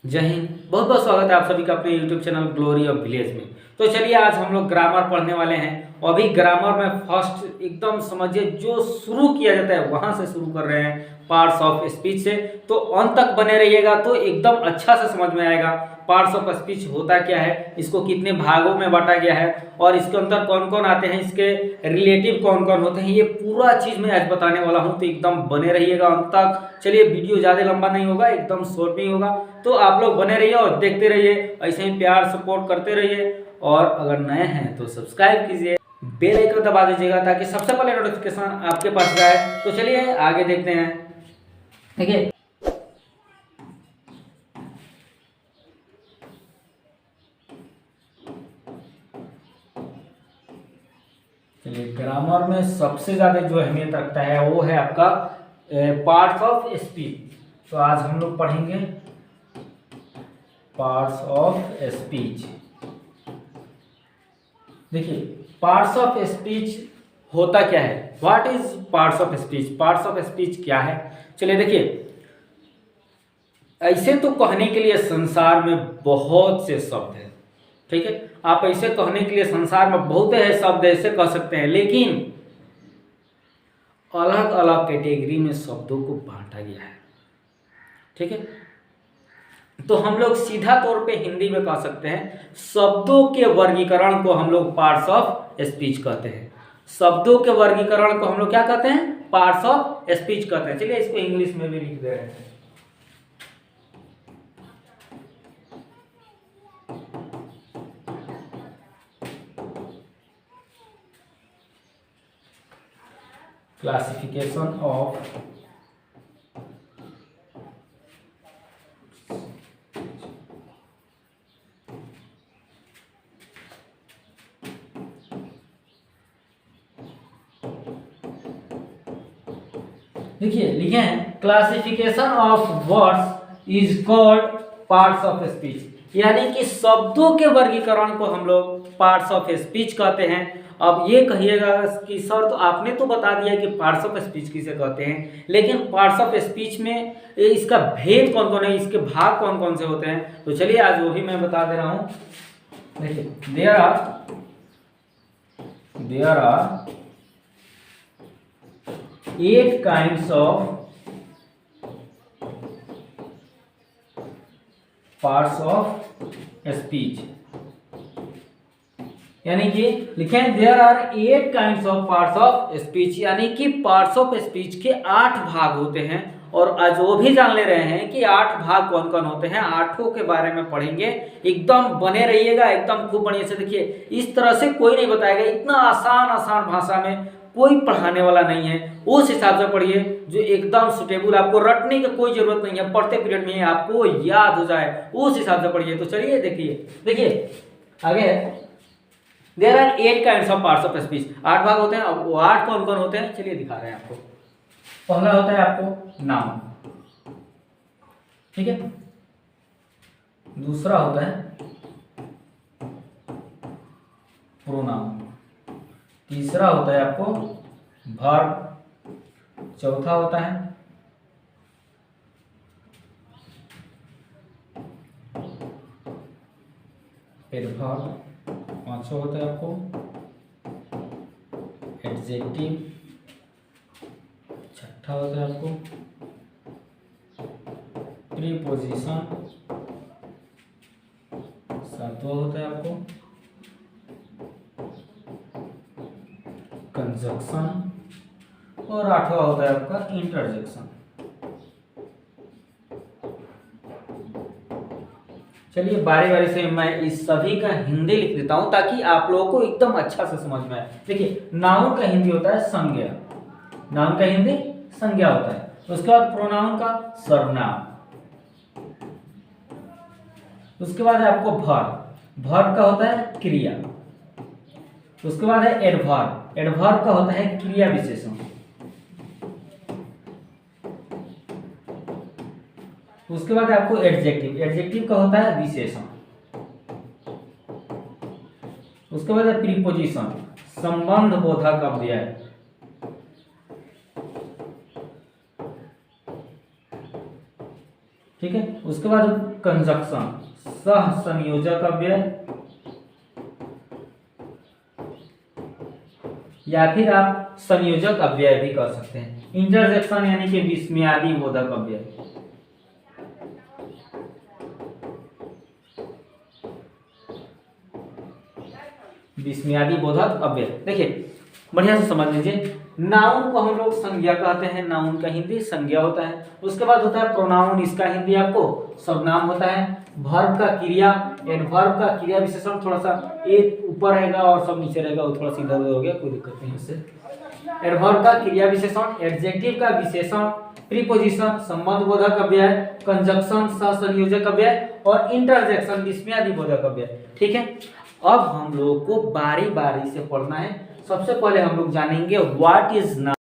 जय हिंद। बहुत बहुत स्वागत है आप सभी का अपने YouTube channel glory of village में। तो चलिए आज हम लोग ग्रामर पढ़ने वाले हैं। और अभी ग्रामर में फर्स्ट एकदम समझिए जो शुरू किया जाता है वहां से शुरू कर रहे हैं, पार्ट्स ऑफ स्पीच से। तो अंत तक बने रहिएगा तो एकदम अच्छा से समझ में आएगा पार्ट्स ऑफ स्पीच होता क्या है, इसको कितने भागों में बांटा गया है और इसके अंदर कौन कौन आते हैं, इसके रिलेटिव कौन कौन होते हैं, ये पूरा चीज़ मैं आज बताने वाला हूँ। तो एकदम बने रहिएगा अंत तक। चलिए वीडियो ज़्यादा लंबा नहीं होगा, एकदम शॉर्ट नहीं होगा, तो आप लोग बने रहिए और देखते रहिए, ऐसे ही प्यार सपोर्ट करते रहिए। और अगर नए हैं तो सब्सक्राइब कीजिए, बेल आइकन दबा दीजिएगा ताकि सबसे पहले नोटिफिकेशन आपके पास जाए। तो चलिए आगे देखते हैं। ठीक है, चलिए ग्रामर में सबसे ज़्यादा जो अहमियत रखता है वो है आपका पार्ट्स ऑफ स्पीच। तो आज हम लोग पढ़ेंगे पार्ट्स ऑफ स्पीच। देखिए पार्ट्स ऑफ स्पीच होता क्या है, what is parts of speech. Parts of speech क्या है, चलिए देखिए। ऐसे तो कहने के लिए संसार में बहुत से शब्द हैं, ठीक है। आप ऐसे कहने के लिए संसार में बहुत है शब्द ऐसे कह सकते हैं, लेकिन अलग अलग कैटेगरी में शब्दों को बांटा गया है, ठीक है। तो हम लोग सीधा तौर पे हिंदी में कह सकते हैं शब्दों के वर्गीकरण को हम लोग पार्ट्स ऑफ स्पीच कहते हैं। शब्दों के वर्गीकरण को हम लोग क्या कहते हैं, पार्ट्स ऑफ स्पीच कहते हैं। चलिए इसको इंग्लिश में भी लिख दे रहे हैं। क्लासिफिकेशन ऑफ देखिए लिखे हैं classification of words is called parts of speech, यानी कि शब्दों के वर्गीकरण को हम लोग पार्ट्स ऑफ स्पीच कहते हैं। अब ये कहिएगा कि सर तो आपने तो बता दिया कि पार्ट्स ऑफ स्पीच किसे कहते हैं, लेकिन पार्ट्स ऑफ स्पीच में इसका भेद कौन कौन है, इसके भाग कौन कौन से होते हैं। तो चलिए आज वो भी मैं बता दे रहा हूँ। देखिए there are 8 kinds of parts of speech, यानी कि लिखें there are 8 kinds of parts of speech, यानी कि पार्ट्स ऑफ स्पीच के 8 भाग होते हैं। और आज वो भी जान ले रहे हैं कि 8 भाग कौन कौन होते हैं, 8 के बारे में पढ़ेंगे। एकदम बने रहिएगा, एकदम खूब बढ़िया से। देखिए इस तरह से कोई नहीं बताएगा, इतना आसान भाषा में कोई पढ़ाने वाला नहीं है। उस हिसाब से पढ़िए जो एकदम सुटेबल, आपको रटने की कोई जरूरत नहीं है, पढ़ते पीरियड में आपको याद हो जाए, उस हिसाब से पढ़िए। तो चलिए देखिए आगे there are 8 kinds of parts of speech, 8 भाग होते हैं। अब वो 8 कौन कौन होते हैं चलिए दिखा रहे हैं आपको। पहला होता है आपको नाउन, ठीक है। दूसरा होता है प्रोनाउन, तीसरा होता है आपको वर्ब, चौथा होता है एडवर्ब, पांचवा होता है आपको एडजेक्टिव, छठा होता है आपको प्रीपोजिशन, सातवां होता है आपको कंजक्शन और आठवां होता है आपका इंटरजेक्शन। चलिए बारी बारी से मैं इस सभी का हिंदी लिख देता हूं ताकि आप लोगों को एकदम अच्छा से समझ में आए। देखिए नाउन का हिंदी होता है संज्ञा, नाउन का हिंदी संज्ञा होता है। उसके बाद प्रोनाउन का सर्वनाम, उसके बाद है आपको वर्ब, वर्ब का होता है क्रिया। उसके बाद है एडवर्ब, एडवर्ब का होता है क्रिया विशेषण। उसके बाद आपको एडजेक्टिव, एडजेक्टिव का होता है विशेषण। उसके बाद है प्रीपोजिशन, संबंध बोधक अव्यय। ठीक है। उसके बाद कंजक्शन, सह संयोजक अव्यय, या फिर आप संयोजक अव्यय भी कर सकते हैं। इंटरजेक्शन यानी कि विस्मयादि बोधक अव्यय। विस्मयादि बोधक अव्यय देखिए बढ़िया से समझ लीजिए। नाउन को हम लोग संज्ञा कहते हैं, नाउन का हिंदी संज्ञा होता है। उसके बाद होता है प्रोनाउन, इसका हिंदी आपको सर्वनाम होता है। वर्ब का क्रिया, एडवर्ब का क्रिया विशेषण, थोड़ा सा एक ऊपर रहेगा और सब नीचे रहेगा, वो थोड़ा सा इधर उधर हो गया, कोई दिक्कत नहीं इससे। एडवर्ब का क्रिया विशेषण, एडजेक्टिव का विशेषण, प्रीपोजिशन संबंध बोधक अव्यय, कंजक्शन सहसंयोजक अव्यय और इंटरजेक्शन विस्मयादि बोधक अव्यय। ठीक है, अब हम लोग को बारी बारी से पढ़ना है। सबसे पहले हम लोग जानेंगे व्हाट इज नाउन।